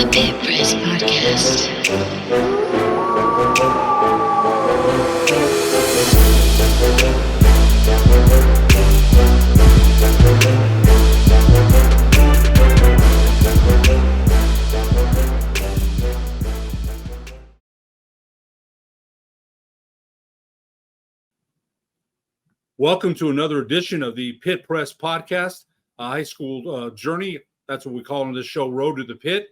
The Pit Press Podcast. Welcome to another edition of the Pit Press Podcast, a high school journey. That's what we call on this show, Road to the Pit.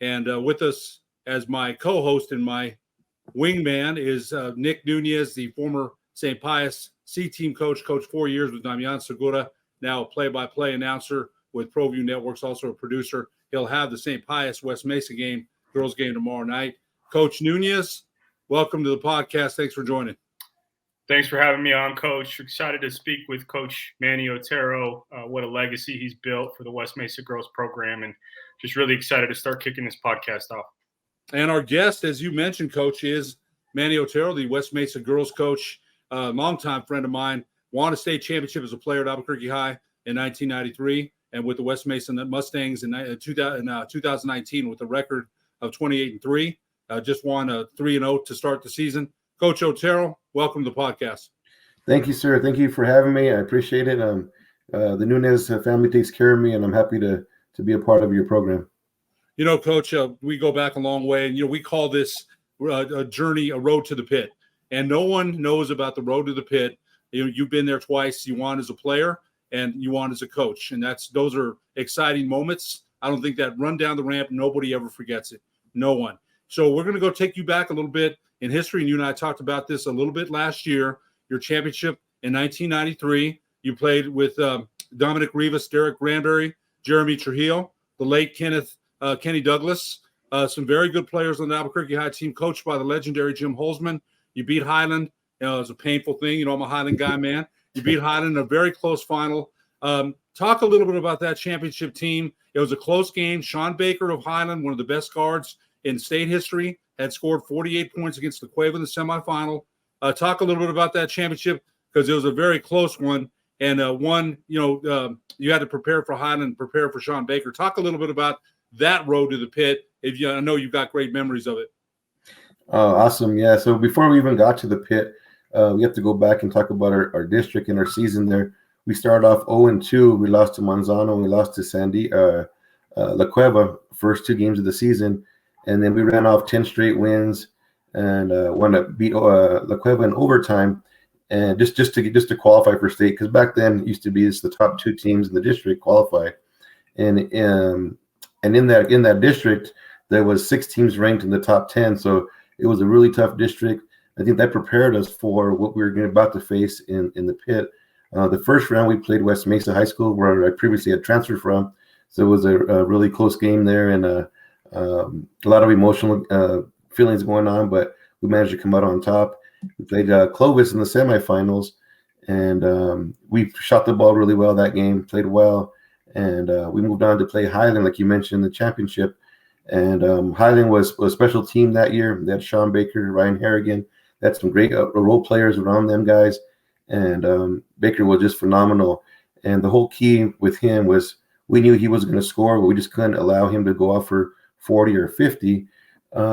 And with us as my co-host and my wingman is Nick Nunez, the former St. Pius C-team coach, coached 4 years with Damian Segura, now a play-by-play announcer with ProView Networks, also a producer. He'll have the St. Pius West Mesa game, girls game tomorrow night. Coach Nunez, welcome to the podcast. Thanks for joining. Thanks for having me on, Coach. Excited to speak with Coach Manny Otero. What a legacy he's built for the West Mesa girls program, and just really excited to start kicking this podcast off. And our guest, as you mentioned, Coach, is Manny Otero, the West Mesa girls coach, longtime friend of mine. Won a state championship as a player at Albuquerque High in 1993, and with the West Mesa Mustangs in 2019 with a record of 28-3. Just won a 3-0 to start the season. Coach Otero, welcome to the podcast. Thank you, sir. Thank you for having me. I appreciate it. The Nunez family takes care of me, and I'm happy to be a part of your program. You know, Coach, we go back a long way, and, we call this a journey, a road to the pit. And no one knows about the road to the pit. You've been there twice. You won as a player, and you won as a coach. And those are exciting moments. I don't think that run down the ramp, nobody ever forgets it. No one. So we're going to go take you back a little bit in history, and you and I talked about this a little bit last year. Your championship in 1993, you played with Dominic Rivas, Derek Granberry, Jeremy Trujillo, the late Kenny Douglas, some very good players on the Albuquerque High team, coached by the legendary Jim Holzman. You beat Highland. It was a painful thing. I'm a Highland guy, man. You beat Highland in a very close final. Talk a little bit about that championship team. It was a close game. Sean Baker of Highland, one of the best guards in state history, had scored 48 points against the Cueva in the semifinal. Talk a little bit about that championship, because it was a very close one. And you had to prepare for Highland, prepare for Sean Baker. Talk a little bit about that road to the pit. I know you've got great memories of it. Awesome. Yeah. So before we even got to the pit, we have to go back and talk about our district and our season there. We started off 0-2. We lost to Manzano. We lost to La Cueva, first two games of the season. And then we ran off 10 straight wins and won to beat La Cueva in overtime, and just to qualify for state, because back then it used to be the top two teams in the district qualified, and in that district there was 6 teams ranked in the top 10, so it was a really tough district. I think that prepared us for what we were about to face in the pit. The first round we played West Mesa High School, where I previously had transferred from, so it was a really close game there, and a lot of emotional feelings going on, but we managed to come out on top. We played Clovis in the semifinals, and we shot the ball really well that game, played well, and we moved on to play Highland, like you mentioned, in the championship. And Highland was a special team that year. They had Sean Baker, Ryan Harrigan. They had some great role players around them guys, and Baker was just phenomenal. And the whole key with him was we knew he was going to score, but we just couldn't allow him to go off for 40 or 50.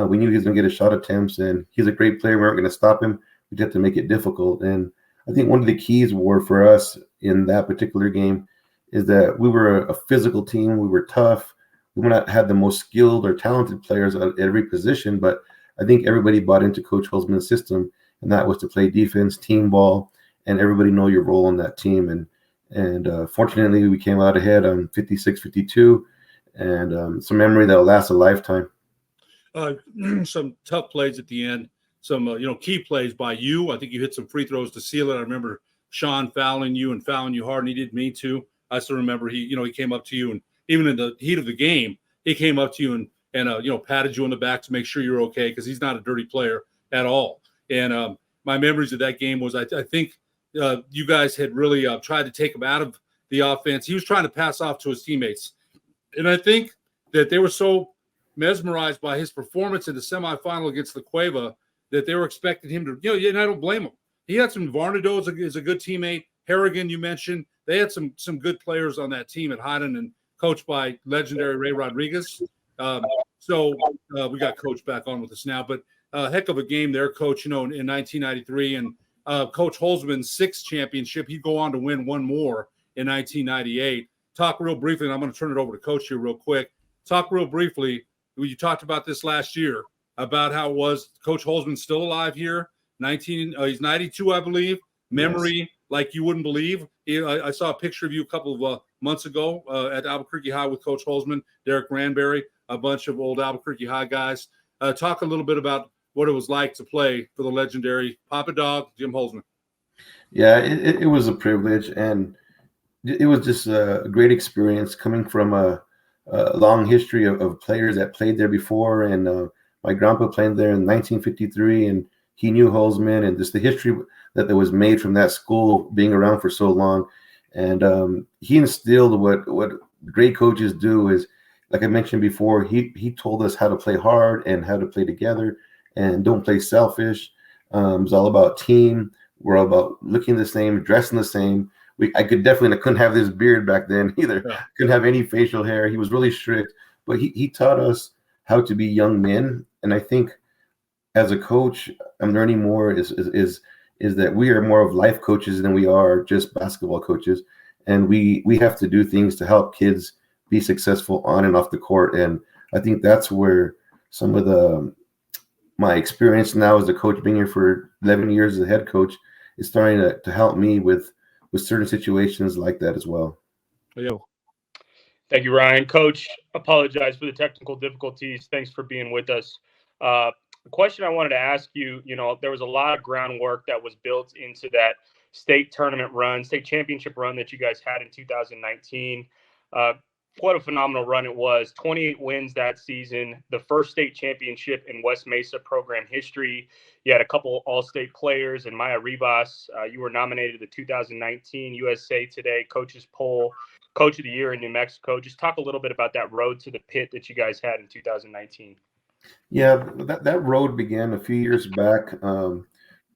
We knew he was going to get his shot attempts, and he's a great player. We weren't going to stop him. We had to make it difficult. And I think one of the keys were for us in that particular game is that we were a physical team. We were tough. We might not have the most skilled or talented players at every position, but I think everybody bought into Coach Holzman's system, and that was to play defense, team ball, and everybody know your role on that team. And fortunately, we came out ahead on 56-52. And some memory that will last a lifetime. Some tough plays at the end, some key plays by you. I think you hit some free throws to seal it. I remember Sean fouling you hard, and he didn't mean to. I still remember he came up to you, and even in the heat of the game, he came up to you and patted you on the back to make sure you're okay, because he's not a dirty player at all. And my memories of that game was I think you guys had really tried to take him out of the offense. He was trying to pass off to his teammates. And I think that they were so mesmerized by his performance in the semifinal against La Cueva that they were expecting him to, and I don't blame him. He had some Varnado as a good teammate. Harrigan, you mentioned. They had some good players on that team at Highland, and coached by legendary Ray Rodriguez. So we got Coach back on with us now, but heck of a game there, Coach, in 1993. And Coach Holzman's sixth championship, he'd go on to win one more in 1998. Talk real briefly, and I'm going to turn it over to Coach here real quick. Talk real briefly. You talked about this last year, about how it was. Coach Holzman's still alive here. He's 92, I believe. Memory, yes, like you wouldn't believe. I saw a picture of you a couple of months ago at Albuquerque High with Coach Holzman, Derek Granberry, a bunch of old Albuquerque High guys. Talk a little bit about what it was like to play for the legendary Papa Dog, Jim Holzman. Yeah, it was a privilege, and it was just a great experience coming from a long history of players that played there before. And my grandpa played there in 1953, and he knew Holzman, and just the history that was made from that school being around for so long. And he instilled what great coaches do is, like I mentioned before, he told us how to play hard and how to play together and don't play selfish. It was all about team. We're all about looking the same, dressing the same. I couldn't have this beard back then either. Yeah. Couldn't have any facial hair. He was really strict, but he taught us how to be young men. And I think as a coach, I'm learning more is that we are more of life coaches than we are just basketball coaches. And we have to do things to help kids be successful on and off the court. And I think that's where some of my experience now as a coach, being here for 11 years as a head coach, is starting to help me with certain situations like that as well. Thank you, Ryan. Coach, apologize for the technical difficulties. Thanks for being with us. The question I wanted to ask you, there was a lot of groundwork that was built into that state championship run that you guys had in 2019. What a phenomenal run it was. 28 wins that season, the first state championship in West Mesa program history. You had a couple all-state players, and Maya Rivas. You were nominated to the 2019 USA Today Coaches Poll Coach of the Year in New Mexico. Just talk a little bit about that road to the pit that you guys had in 2019. Yeah, that road began a few years back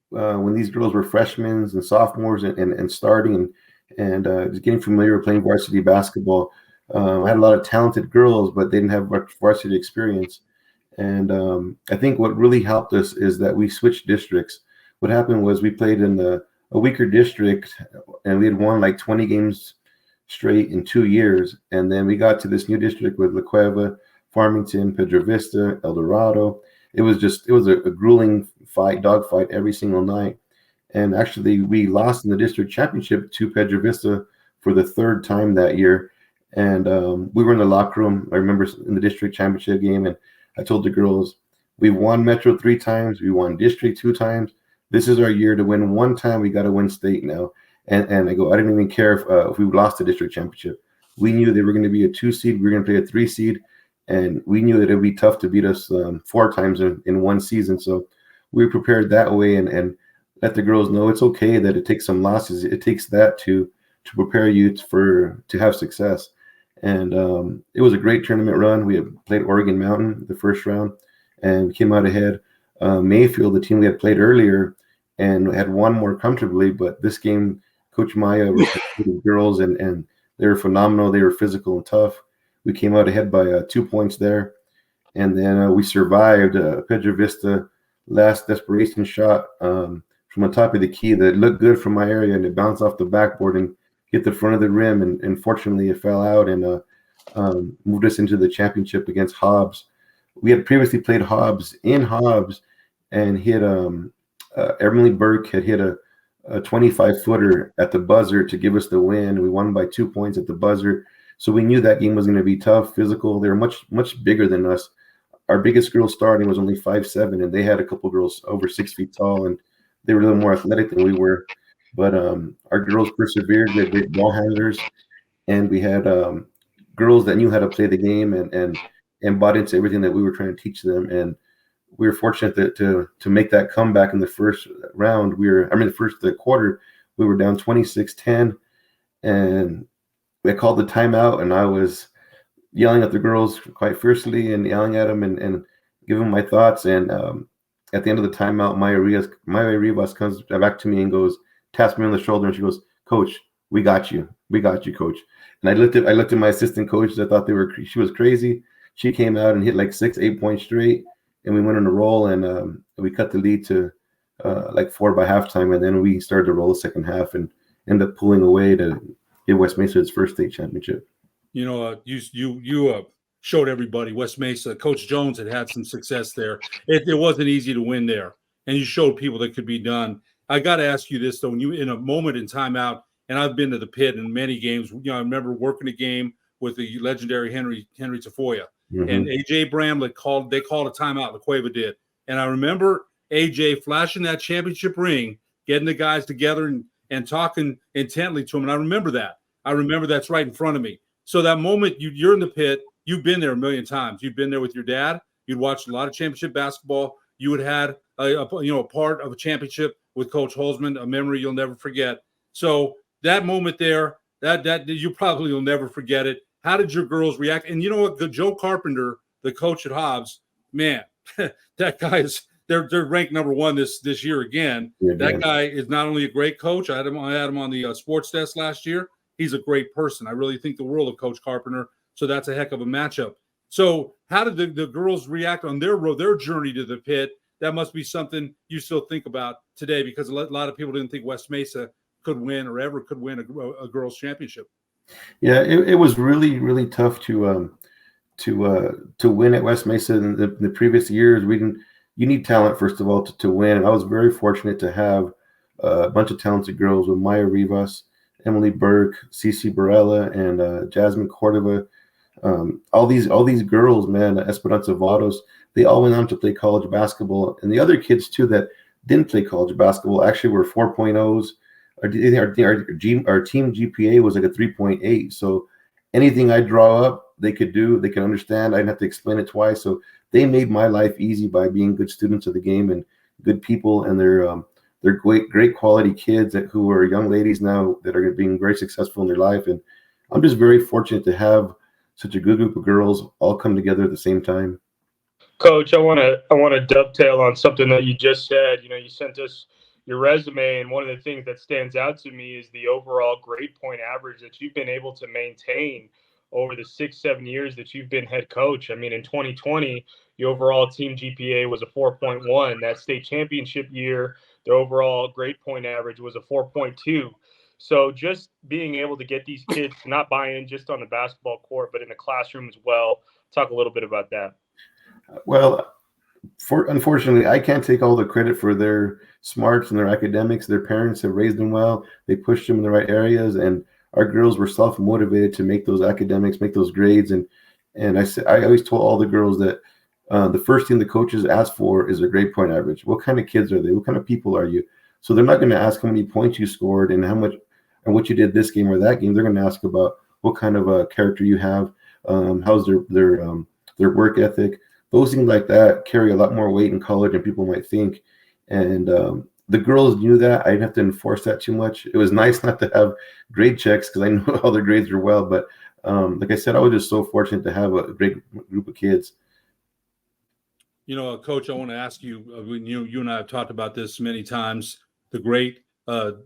when these girls were freshmen and sophomores and starting and just getting familiar with playing varsity basketball. I had a lot of talented girls, but they didn't have much varsity experience. And I think what really helped us is that we switched districts. What happened was we played in a weaker district, and we had won like 20 games straight in 2 years. And then we got to this new district with La Cueva, Farmington, Pedro Vista, El Dorado. It was a grueling dogfight every single night. And actually, we lost in the district championship to Pedro Vista for the third time that year. And we were in the locker room, I remember, in the district championship game, and I told the girls, we've won Metro 3 times, we won district 2 times. This is our year to win 1 time. We got to win state now. And I go, I didn't even care if we lost the district championship. We knew they were going to be a 2 seed. We were going to play a 3 seed. And we knew that it would be tough to beat us 4 times in one season. So we were prepared that way and let the girls know it's okay that it takes some losses. It takes that to prepare you to have success. And it was a great tournament run. We had played Oregon Mountain the first round and came out ahead. Mayfield, the team we had played earlier, and had won more comfortably. But this game, Coach Maya was the girls, and they were phenomenal. They were physical and tough. We came out ahead by 2 points there. And then we survived Pedro Vista last desperation shot from the top of the key that looked good from my area, and it bounced off the backboard and hit the front of the rim, and fortunately it fell out and moved us into the championship against Hobbs. We had previously played Hobbs in Hobbs and hit Emily Burke had hit a 25-footer at the buzzer to give us the win. We won by 2 points at the buzzer. So we knew that game was going to be tough, physical. They were much bigger than us. Our biggest girl starting was only 5'7", and they had a couple girls over 6 feet tall, and they were a little more athletic than we were. But our girls persevered. We had great ball handlers, and we had girls that knew how to play the game and bought into everything that we were trying to teach them. And we were fortunate to make that comeback in the first round. The quarter, we were down 26-10, and we called the timeout, and I was yelling at the girls quite fiercely and yelling at them and giving my thoughts. And at the end of the timeout, Maya Rivas comes back to me and taps me on the shoulder, and she goes, "Coach, we got you, coach." And I looked at my assistant coaches. I thought she was crazy. she came out and hit like 6-8 points straight, and we went on a roll, and we cut the lead to like 4 by halftime, and then we started to roll the second half and ended up pulling away to give West Mesa its first state championship. You know, you showed everybody West Mesa. Coach Jones had some success there. It wasn't easy to win there, and you showed people that could be done. I got to ask you this though: when you in a moment in timeout, and I've been to the pit in many games. You know, I remember working a game with the legendary Henry Tafoya, and AJ Bramlett called a timeout. La Cueva did, and I remember AJ flashing that championship ring, getting the guys together and talking intently to him. And I remember that. That's right in front of me. So that moment you're in the pit, you've been there a million times. You've been there with your dad. You'd watched a lot of championship basketball. You had a part of a championship with Coach Holzman, a memory you'll never forget. So that moment there, that you probably will never forget it. How did your girls react? And you know what? Joe Carpenter, the coach at Hobbs, man, that guy is they're ranked number 1 this year again. Yeah, that guy is not only a great coach. I had him on the sports desk last year. He's a great person. I really think the world of Coach Carpenter. So that's a heck of a matchup. So how did the girls react on their journey to the pit? That must be something you still think about today, because a lot of people didn't think West Mesa could win or ever could win a girls' championship. Yeah, it was really, really tough to win at West Mesa in the previous years. You need talent, first of all, to win. And I was very fortunate to have a bunch of talented girls with Maya Rivas, Emily Burke, Cece Barella, and Jasmine Cordova. All these girls, man, Esperanza Vados, they all went on to play college basketball. And the other kids, too, that didn't play college basketball actually were 4.0s. Our team GPA was like a 3.8. So anything I draw up, they could do, they can understand. I didn't have to explain it twice. So they made my life easy by being good students of the game and good people. And they're great quality kids who are young ladies now that are being very successful in their life. And I'm just very fortunate to have such a good group of girls all come together at the same time. Coach, I want to dovetail on something that you just said. You know, you sent us your resume, and one of the things that stands out to me is the overall grade point average that you've been able to maintain over the 6-7 years that you've been head coach. I mean, in 2020, the overall team GPA was a 4.1. That state championship year, the overall grade point average was a 4.2. So just being able to get these kids to not buy in just on the basketball court, but in the classroom as well. Talk a little bit about that. Well, unfortunately, I can't take all the credit for their smarts and their academics. Their parents have raised them well. They pushed them in the right areas, and our girls were self-motivated to make those academics, make those grades. And I always told all the girls that the first thing the coaches ask for is a grade point average. What kind of kids are they? What kind of people are you? So they're not going to ask how many points you scored and how much and what you did this game or that game. They're going to ask about what kind of a character you have, how's their work ethic. Those things like that carry a lot more weight in college than people might think. And the girls knew that. I didn't have to enforce that too much. It was nice not to have grade checks because I knew all their grades were well. But like I said, I was just so fortunate to have a great group of kids. You know, Coach, I want to ask you, you and I have talked about this many times, the great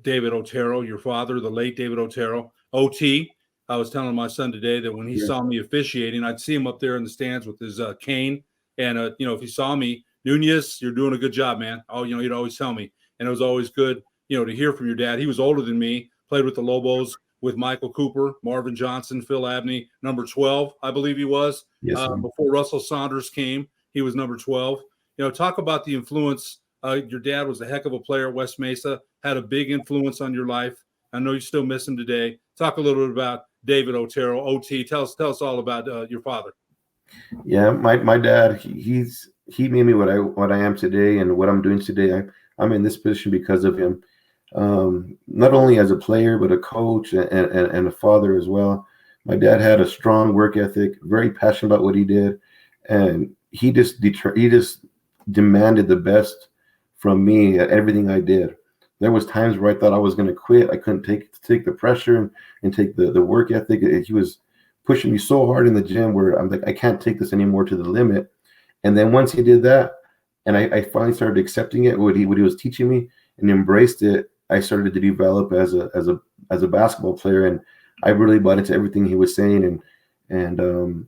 David Otero, your father, the late David Otero, OT. I was telling my son today that when he saw me officiating, I'd see him up there in the stands with his cane. And, if he saw me, Nunez, you're doing a good job, man. Oh, he'd always tell me. And it was always good, to hear from your dad. He was older than me, played with the Lobos, with Michael Cooper, Marvin Johnson, Phil Abney, number 12, I believe he was. Yes, before Russell Saunders came, he was number 12. Talk about the influence. Your dad was a heck of a player at West Mesa, had a big influence on your life. I know you still miss him today. Talk a little bit about David Otero, OT. Tell us all about your father. Yeah, my dad, he made me what I am today and what I'm doing today. I'm in this position because of him. Not only as a player, but a coach and a father as well. My dad had a strong work ethic, very passionate about what he did, and he just demanded the best from me at everything I did. There was times where I thought I was going to quit. I couldn't take the pressure and take the work ethic. He was pushing me so hard in the gym where I'm like, I can't take this anymore to the limit. And then once he did that, and I finally started accepting it, what he was teaching me, and embraced it, I started to develop as a basketball player, and I really bought into everything he was saying. And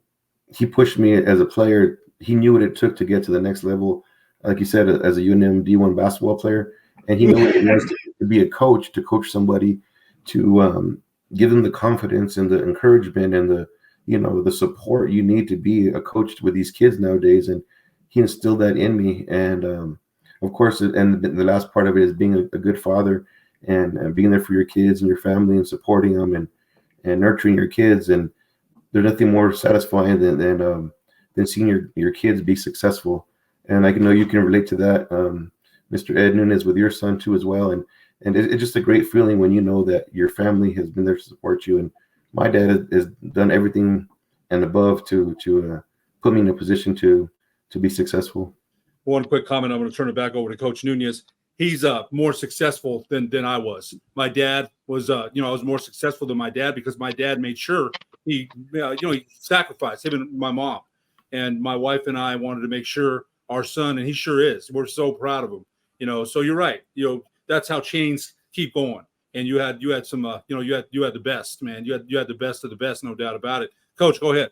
he pushed me as a player. He knew what it took to get to the next level, like you said, as a UNM D1 basketball player, and he knew what it was to be a coach, to coach somebody, to give them the confidence and the encouragement and the support you need to be a coach with these kids nowadays. And he instilled that in me. And of course, and the last part of it is being a good father and being there for your kids and your family and supporting them and nurturing your kids. And there's nothing more satisfying than seeing your kids be successful. And I know you can relate to that, Mr. Ed Nunez, with your son too as well. And it's just a great feeling when you know that your family has been there to support you. And my dad has done everything and above to put me in a position to be successful. One quick comment. I'm going to turn it back over to Coach Nunez. He's more successful than I was. My dad was, I was more successful than my dad because my dad made sure he sacrificed, him and my mom. And my wife and I wanted to make sure our son, and he sure is. We're so proud of him. So you're right. That's how chains keep going. And you had some, you had the best, man. You had the best of the best, no doubt about it. Coach, go ahead.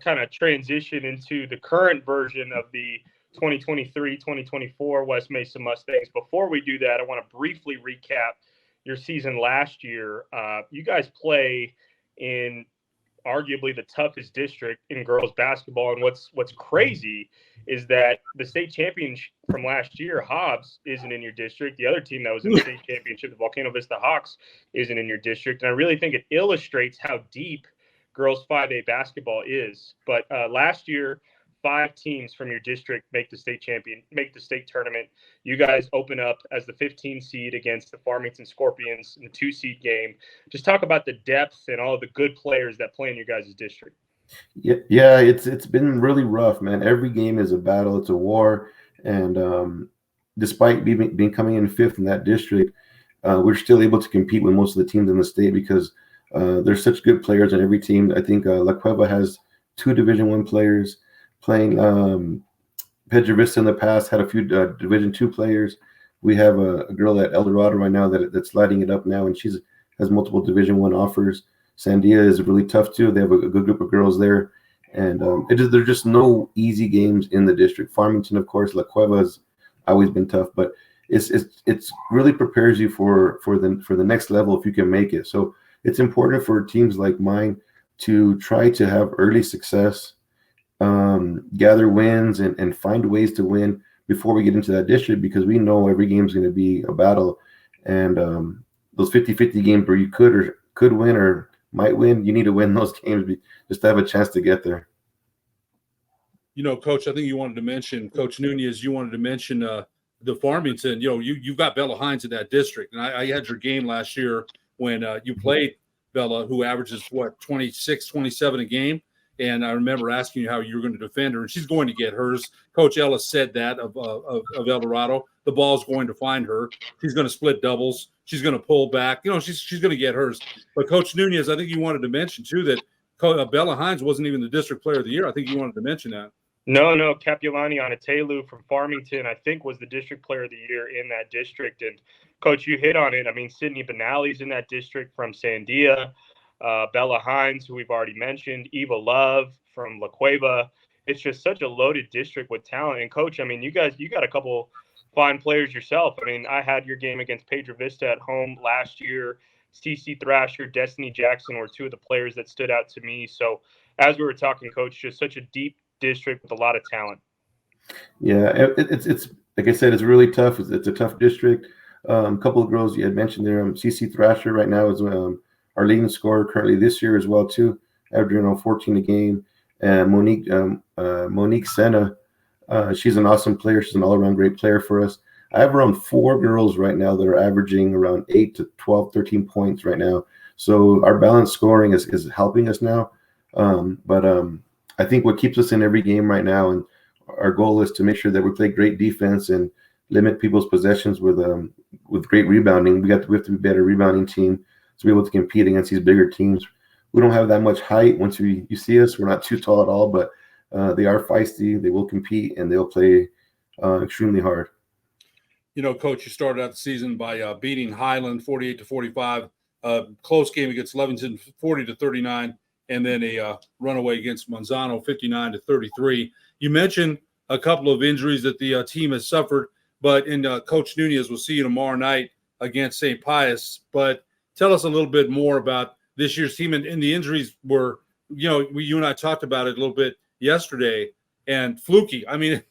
Kind of transition into the current version of the 2023-2024 West Mesa Mustangs. Before we do that, I want to briefly recap your season last year. You guys play in arguably the toughest district in girls basketball. And what's crazy is that the state champion from last year, Hobbs, isn't in your district. The other team that was in the state championship, the Volcano Vista Hawks, isn't in your district. And I really think it illustrates how deep girls 5A basketball is. But last year, 5 teams from your district make the state tournament. You guys open up as the 15 seed against the Farmington Scorpions in the 2 seed game. Just talk about the depth and all the good players that play in your guys' district. Yeah, it's been really rough, man. Every game is a battle. It's a war. And despite being coming in 5th in that district, we're still able to compete with most of the teams in the state because there's such good players on every team. I think La Cueva has 2 Division I players playing. Pedro Vista in the past had a few Division II players. We have a girl at El Dorado right now that's lighting it up now, and she has multiple Division I offers. Sandia is really tough too. They have a good group of girls there, and there's just no easy games in the district. Farmington, of course, La Cueva has always been tough, but it's really prepares you for the next level if you can make it. So it's important for teams like mine to try to have early success, gather wins, and find ways to win before we get into that district, because we know every game is going to be a battle. And those 50-50 games where you could win or might win, you need to win those games just to have a chance to get there. Coach, I think you wanted to mention, Coach Nunez, you wanted to mention the Farmington. You've got Bella Hines in that district. And I had your game last year when you played Bella, who averages, 26, 27 a game. And I remember asking you how you were going to defend her, and she's going to get hers. Coach Ellis said that of El Dorado. The ball's going to find her. She's going to split doubles. She's going to pull back. She's going to get hers. But Coach Nunez, I think you wanted to mention too that Bella Hines wasn't even the district player of the year. I think you wanted to mention that. No, Capulani Onatelu from Farmington, I think, was the district player of the year in that district. And Coach, you hit on it. I mean, Sydney Benally's in that district from Sandia. Bella Hines, who we've already mentioned, Eva Love from La Cueva. It's just such a loaded district with talent. And Coach, I mean, you got a couple fine players yourself. I mean, I had your game against Pedro Vista at home last year. CC Thrasher, Destiny Jackson were 2 of the players that stood out to me. So as we were talking, Coach, just such a deep district with a lot of talent. Yeah, it's like I said, it's really tough. It's a tough district. A couple of girls you had mentioned there. CC Thrasher right now is our leading scorer currently this year as well too, averaging 14 a game. And Monique Senna, she's an awesome player. She's an all-around great player for us. I have around 4 girls right now that are averaging around 8 to 12, 13 points right now. So our balanced scoring is helping us now. But I think what keeps us in every game right now, and our goal is to make sure that we play great defense and limit people's possessions with great rebounding. We have to be a better rebounding team to be able to compete against these bigger teams. We don't have that much height. Once you see us, we're not too tall at all, but they are feisty. They will compete, and they'll play extremely hard. Coach, you started out the season by beating Highland 48-45, close game against Leventon 40-39, and then a runaway against Manzano, 59-33. You mentioned a couple of injuries that the team has suffered, but in Coach Nunez will see you tomorrow night against St. Pius. But tell us a little bit more about this year's team, and the injuries were, you and I talked about it a little bit yesterday, and fluky. I mean,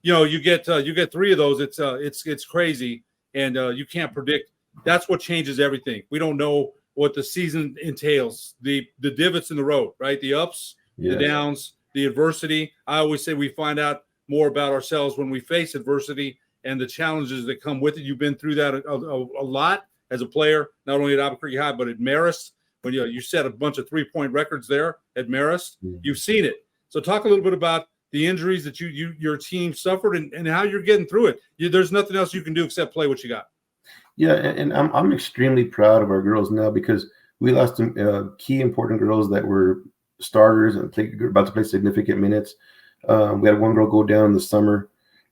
you get 3 of those. It's crazy, and you can't predict. That's what changes everything. We don't know what the season entails, the divots in the road, right? The ups, the downs, the adversity. I always say we find out more about ourselves when we face adversity and the challenges that come with it. You've been through that a lot as a player, not only at Albuquerque High, but at Marist. When you set a bunch of 3-point records there at Marist, you've seen it. So talk a little bit about the injuries that your team suffered and how you're getting through it. There's nothing else you can do except play what you got. Yeah, and I'm extremely proud of our girls now because we lost some key important girls that were starters and about to play significant minutes. We had one girl go down in the summer,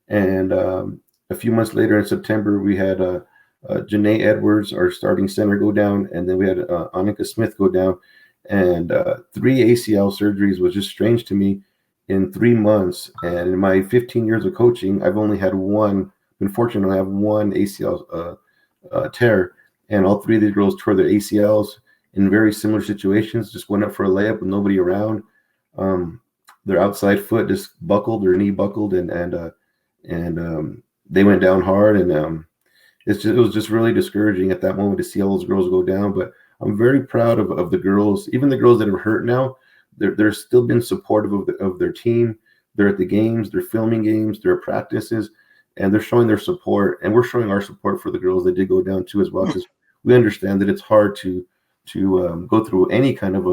and a few months later in September, we had Janae Edwards, our starting center, go down, and then we had Annika Smith go down. And 3 ACL surgeries was just strange to me in 3 months. And in my 15 years of coaching, I've only had been fortunate to have one ACL tear, and all 3 of these girls tore their ACLs in very similar situations. Just went up for a layup with nobody around. Their outside foot just buckled, their knee buckled, and they went down hard. And it was just really discouraging at that moment to see all those girls go down. But I'm very proud of the girls, even the girls that are hurt now. They're still been supportive of their team. They're at the games, they're filming games, they're at practices, and they're showing their support. And we're showing our support for the girls that did go down too as well, because we understand that it's hard to go through any kind of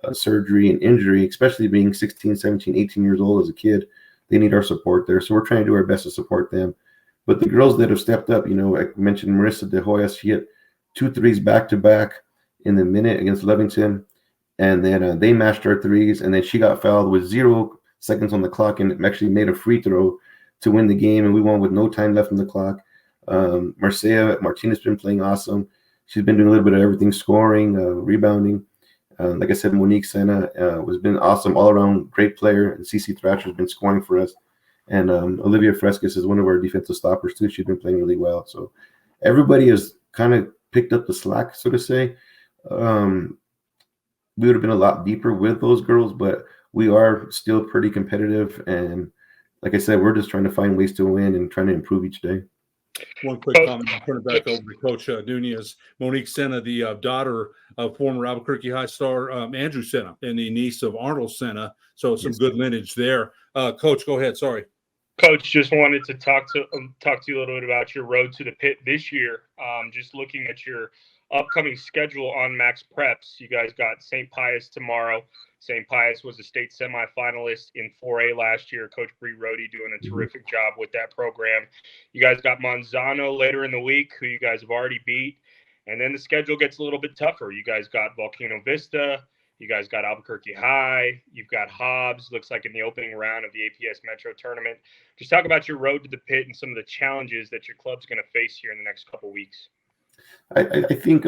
a surgery and injury, especially being 16, 17, 18 years old as a kid. They need our support there. So we're trying to do our best to support them. But the girls that have stepped up, I mentioned Marissa De Hoya. She hit 2 threes back-to-back in the minute against Levington. And then they matched our threes. And then she got fouled with 0 seconds on the clock and actually made a free throw to win the game. And we won with no time left on the clock. Marcia Martinez has been playing awesome. She's been doing a little bit of everything, scoring, rebounding. Like I said, Monique Sena has been awesome, all-around great player. And Cece Thrasher has been scoring for us. And Olivia Frescus is one of our defensive stoppers too. She's been playing really well. So everybody has kind of picked up the slack, so to say. We would have been a lot deeper with those girls, but we are still pretty competitive. And like I said, we're just trying to find ways to win and trying to improve each day. One quick comment, I'll turn it back over to Coach Nunez. Monique Sena, the daughter of former Albuquerque High star Andrew Sena, and the niece of Arnold Sena. So some good lineage there. Coach, go ahead. Sorry. Coach, just wanted to talk to you a little bit about your road to the pit this year. Just looking at your upcoming schedule on Max Preps, you guys got St. Pius tomorrow. St. Pius was a state semifinalist in 4A last year. Coach Bree Rohde doing a terrific job with that program. You guys got Manzano later in the week, who you guys have already beat. And then the schedule gets a little bit tougher. You guys got Volcano Vista. You guys got Albuquerque High. You've got Hobbs, looks like in the opening round of the APS Metro Tournament. Just talk about your road to the pit and some of the challenges that your club's going to face here in the next couple of weeks. I think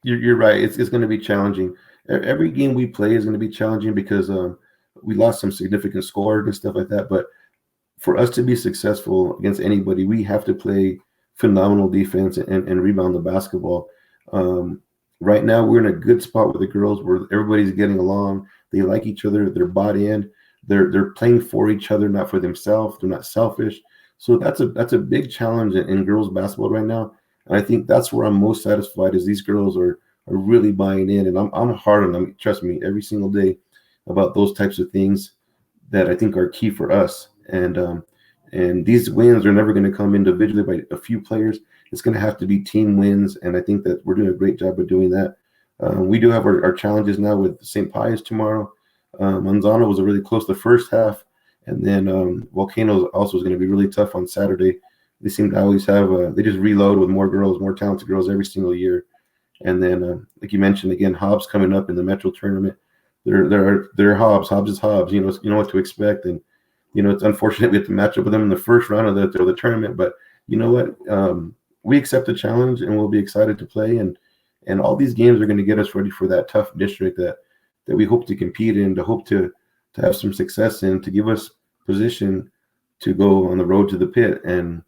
you're right. It's going to be challenging. Every game we play is going to be challenging because we lost some significant scores and stuff like that. But for us to be successful against anybody, we have to play phenomenal defense and rebound the basketball. Right now, we're in a good spot with the girls where everybody's getting along. They like each other. They're bought in. They're playing for each other, not for themselves. They're not selfish. So that's a big challenge in girls basketball right now. And I think that's where I'm most satisfied is these girls are really buying in. And I'm hard on them, trust me, every single day about those types of things that I think are key for us. And these wins are never going to come individually by a few players. It's going to have to be team wins, and I think that we're doing a great job of doing that. We do have our challenges now with St. Pius tomorrow. Manzano was really close the first half, and then Volcano also is going to be really tough on Saturday. They seem to always have they just reload with more girls, more talented girls every single year. And then, like you mentioned, again, Hobbs coming up in the Metro Tournament. They're Hobbs. Hobbs is Hobbs. You know what to expect, and it's unfortunate we have to match up with them in the first round of the tournament. But you know what? We accept the challenge, and we'll be excited to play. And all these games are going to get us ready for that tough district that that we hope to compete in, to hope to have some success in, to give us position to go on the road to the pit. And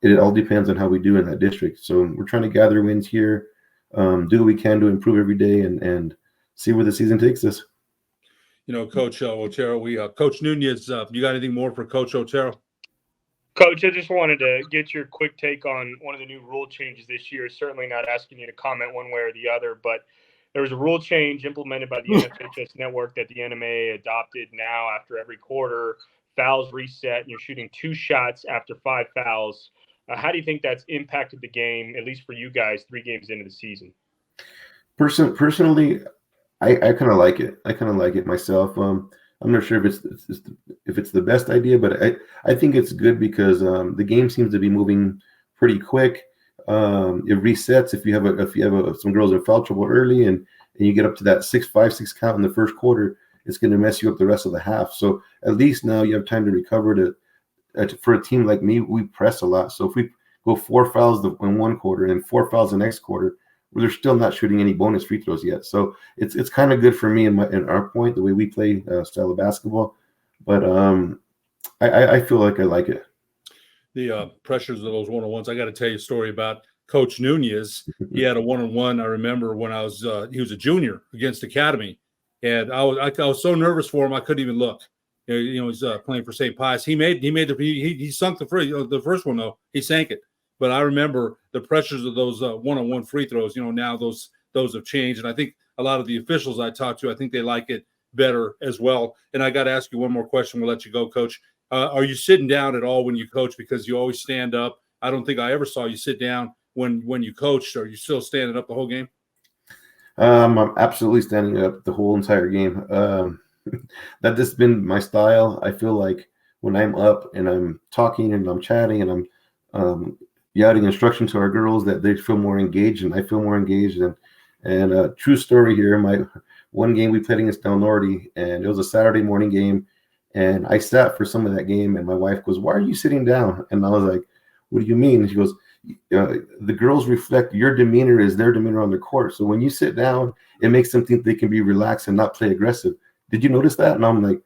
it all depends on how we do in that district. So we're trying to gather wins here, do what we can to improve every day, and see where the season takes us. Coach Otero, Coach Nunez, you got anything more for Coach Otero? Coach, I just wanted to get your quick take on one of the new rule changes this year. Certainly not asking you to comment one way or the other, but there was a rule change implemented by the NFHS network that the NMAA adopted now after every quarter. Fouls reset, and you're shooting 2 shots after 5 fouls. How do you think that's impacted the game, at least for you guys, 3 games into the season? Personally, I kind of like it. I kind of like it myself. I'm not sure if it's the best idea, but I think it's good because the game seems to be moving pretty quick. It resets if you have some girls in foul trouble early, and you get up to that 5-6 count in the first quarter. It's going to mess you up the rest of the half. So at least now you have time to recover. For a team like me, we press a lot. So if we go 4 fouls in one quarter and 4 fouls the next quarter, they're still not shooting any bonus free throws yet. So it's kind of good for me in our point, the way we play style of basketball. But I feel like I like it. The pressures of those one-on-ones. I got to tell you a story about Coach Nunez. He had a one-on-one. I remember when he was a junior against Academy, and I was so nervous for him I couldn't even look. He's playing for St. Pius. He sunk the first one though. He sank it. But I remember the pressures of those one-on-one free throws. Now those have changed, and I think a lot of the officials I talked to, I think they like it better as well. And I got to ask you one more question. We'll let you go, Coach. Are you sitting down at all when you coach? Because you always stand up. I don't think I ever saw you sit down when you coached. Are you still standing up the whole game? I'm absolutely standing up the whole entire game. That's just been my style. I feel like when I'm up and I'm talking and I'm chatting and I'm yelling instruction to our girls, that they feel more engaged and I feel more engaged. And true story here, my one game we played against Del Norte, and it was a Saturday morning game, and I sat for some of that game, and my wife goes, "Why are you sitting down?" And I was like, "What do you mean?" And she goes, "The girls reflect your demeanor is their demeanor on the court. So when you sit down, it makes them think they can be relaxed and not play aggressive. Did you notice that?" And I'm like,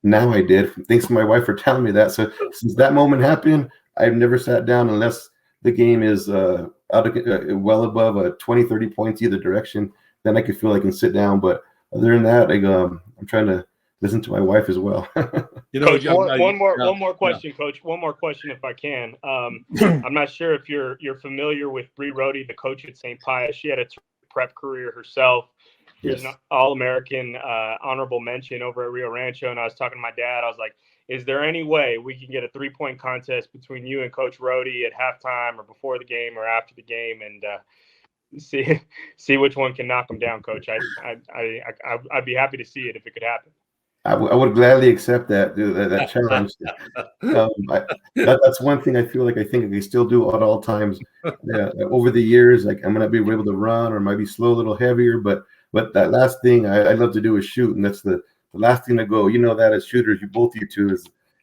"Now I did. Thanks to my wife for telling me that." So since that moment happened, I've never sat down unless the game is well above 20, 30 points either direction. Then I could feel I can sit down. But other than that, I'm trying to listen to my wife as well. Coach, one more question, Coach. One more question, if I can. I'm not sure if you're familiar with Bree Rohde, the coach at St. Pius. She had a prep career herself. She was an All-American honorable mention over at Rio Rancho. And I was talking to my dad. I was like, is there any way we can get a 3-point contest between you and Coach Rohde at halftime or before the game or after the game, and see which one can knock them down, Coach? I'd be happy to see it if it could happen. I would gladly accept that challenge. That's one thing I think I can still do at all times. Over the years, like I'm gonna be able to run or might be slow, a little heavier, but that last thing I love to do is shoot, and that's the last thing to go. That as shooters, both you two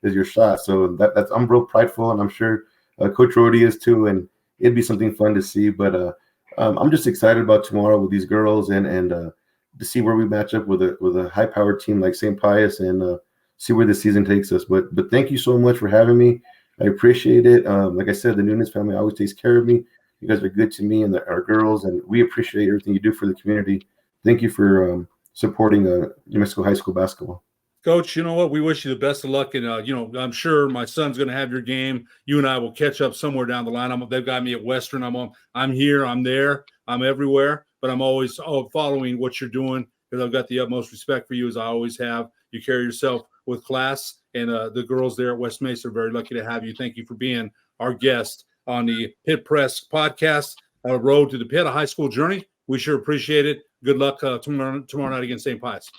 is your shot. So that's I'm real prideful, and I'm sure Coach Rohde is too, and it'd be something fun to see. But I'm just excited about tomorrow with these girls and to see where we match up with a high-powered team like St. Pius and see where the season takes us. But thank you so much for having me. I appreciate it. Like I said, the Nunez family always takes care of me. You guys are good to me and our girls, and we appreciate everything you do for the community. Thank you for supporting New Mexico high school basketball. Coach, you know what? We wish you the best of luck. And, I'm sure my son's going to have your game. You and I will catch up somewhere down the line. They've got me at Western. I'm here. I'm there. I'm everywhere. But I'm always following what you're doing because I've got the utmost respect for you, as I always have. You carry yourself with class. And the girls there at West Mesa are very lucky to have you. Thank you for being our guest on the Pit Press podcast, Road to the Pit, a high school journey. We sure appreciate it. Good luck tomorrow night against St. Pius.